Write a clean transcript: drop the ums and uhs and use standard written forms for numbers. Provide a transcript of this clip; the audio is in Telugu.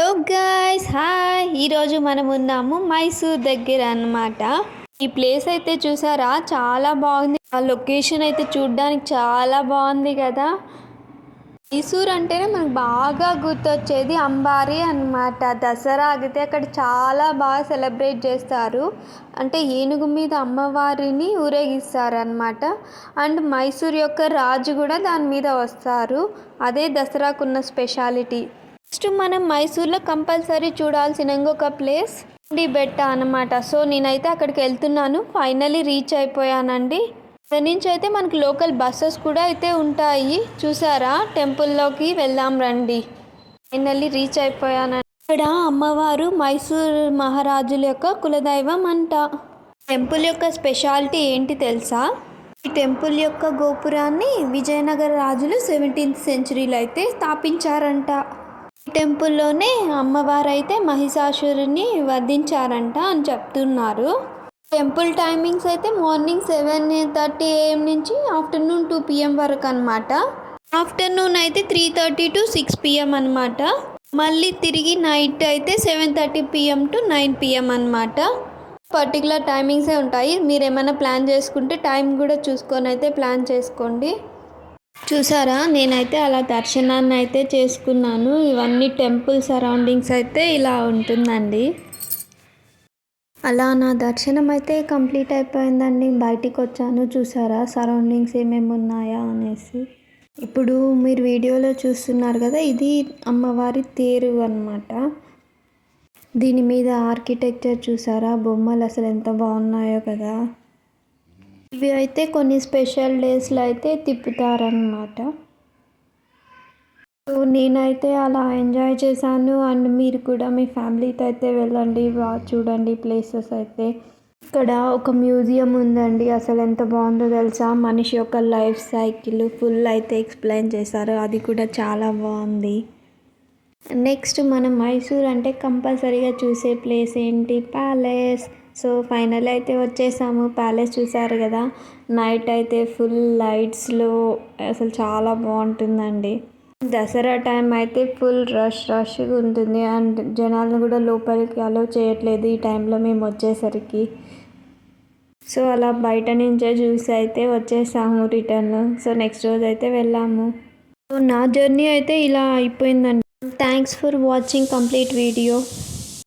Hello guys, hi. ఈరోజు మనం ఉన్నాము మైసూర్ దగ్గర అన్నమాట. ఈ ప్లేస్ అయితే చూసారా, చాలా బాగుంది. ఆ లొకేషన్ అయితే చూడడానికి చాలా బాగుంది కదా. మైసూర్ అంటేనే మనకు బాగా గుర్తొచ్చేది అంబారీ అన్నమాట. దసరా ఆగితే అక్కడ చాలా బాగా సెలబ్రేట్ చేస్తారు. అంటే ఏనుగు మీద అమ్మవారిని ఊరేగిస్తారు అన్నమాట. అండ్ మైసూర్ యొక్క రాజు కూడా దాని మీద వస్తారు. అదే దసరాకున్న స్పెషాలిటీ. నెక్స్ట్ మనం మైసూర్లో కంపల్సరీ చూడాల్సిన ఇంకొక ప్లేస్ బెట్ట అన్నమాట. సో నేనైతే అక్కడికి వెళ్తున్నాను. ఫైనలీ రీచ్ అయిపోయానండి. ఇక్కడ నుంచి అయితే మనకు లోకల్ బస్సెస్ కూడా అయితే ఉంటాయి. చూసారా, టెంపుల్లోకి వెళ్దాం రండి. ఫైనల్లీ రీచ్ అయిపోయానండి. ఇక్కడ అమ్మవారు మైసూర్ మహారాజుల యొక్క కులదైవం అంట. టెంపుల్ యొక్క స్పెషాలిటీ ఏంటి తెలుసా? ఈ టెంపుల్ యొక్క గోపురాన్ని విజయనగర రాజులు 17th సెంచరీలో అయితే స్థాపించారంట. ఈ టెంపుల్లోనే అమ్మవారు అయితే మహిషాసురుని వధించారంట అని చెప్తున్నారు. టెంపుల్ టైమింగ్స్ అయితే మార్నింగ్ 7:30 AM నుంచి ఆఫ్టర్నూన్ 2 PM వరకు అనమాట. ఆఫ్టర్నూన్ అయితే 3:30 to 6 PM అనమాట. మళ్ళీ తిరిగి నైట్ అయితే 7:30 PM to 9 PM అనమాట. పర్టికులర్ టైమింగ్సే ఉంటాయి. మీరు ఏమైనా ప్లాన్ చేసుకుంటే టైం కూడా చూసుకొని అయితే ప్లాన్ చేసుకోండి. చూసారా, నేనైతే అలా దర్శనాన్ని అయితే చేసుకున్నాను. ఇవన్నీ టెంపుల్ సరౌండింగ్స్ అయితే ఇలా ఉంటుందండి. అలా నా దర్శనం అయితే కంప్లీట్ అయిపోయిందండి. బయటికి వచ్చాను, చూసారా సరౌండింగ్స్ ఏమేమి ఉన్నాయా అనేసి. ఇప్పుడు మీరు వీడియోలో చూస్తున్నారు కదా, ఇది అమ్మవారి తేరు అన్నమాట. దీని మీద ఆర్కిటెక్చర్ చూసారా, బొమ్మలు అసలు ఎంత బాగున్నాయో కదా. ఇవి అయితే కొన్ని స్పెషల్ డేస్లో అయితే తిప్పుతారనమాట. సో నేనైతే అలా ఎంజాయ్ చేశాను. అండ్ మీరు కూడా మీ ఫ్యామిలీతో అయితే వెళ్ళండి, బాగా చూడండి ప్లేసెస్ అయితే. ఇక్కడ ఒక మ్యూజియం ఉందండి, అసలు ఎంత బాగుందో తెలుసా. మనిషి యొక్క లైఫ్ సైకిల్ ఫుల్ అయితే ఎక్స్ప్లెయిన్ చేశారు, అది కూడా చాలా బాగుంది. నెక్స్ట్ మనం మైసూర్ అంటే కంపల్సరీగా చూసే ప్లేస్ ఏంటి? ప్యాలెస్. సో ఫైనల్ అయితే వచ్చేసాము. ప్యాలెస్ చూసారు కదా, నైట్ అయితే ఫుల్ లైట్స్లో అసలు చాలా బాగుంటుందండి. దసరా టైం అయితే ఫుల్ రష్గా ఉంటుంది. అండ్ జనాలను కూడా లోపలికి అలో చేయట్లేదు ఈ టైంలో మేము వచ్చేసరికి. సో అలా బయట నుంచే చూసి అయితే వచ్చేసాము రిటర్న్. సో నెక్స్ట్ రోజు అయితే వెళ్ళాము. సో నా జర్నీ అయితే ఇలా అయిపోయిందండి. Thanks for watching complete video.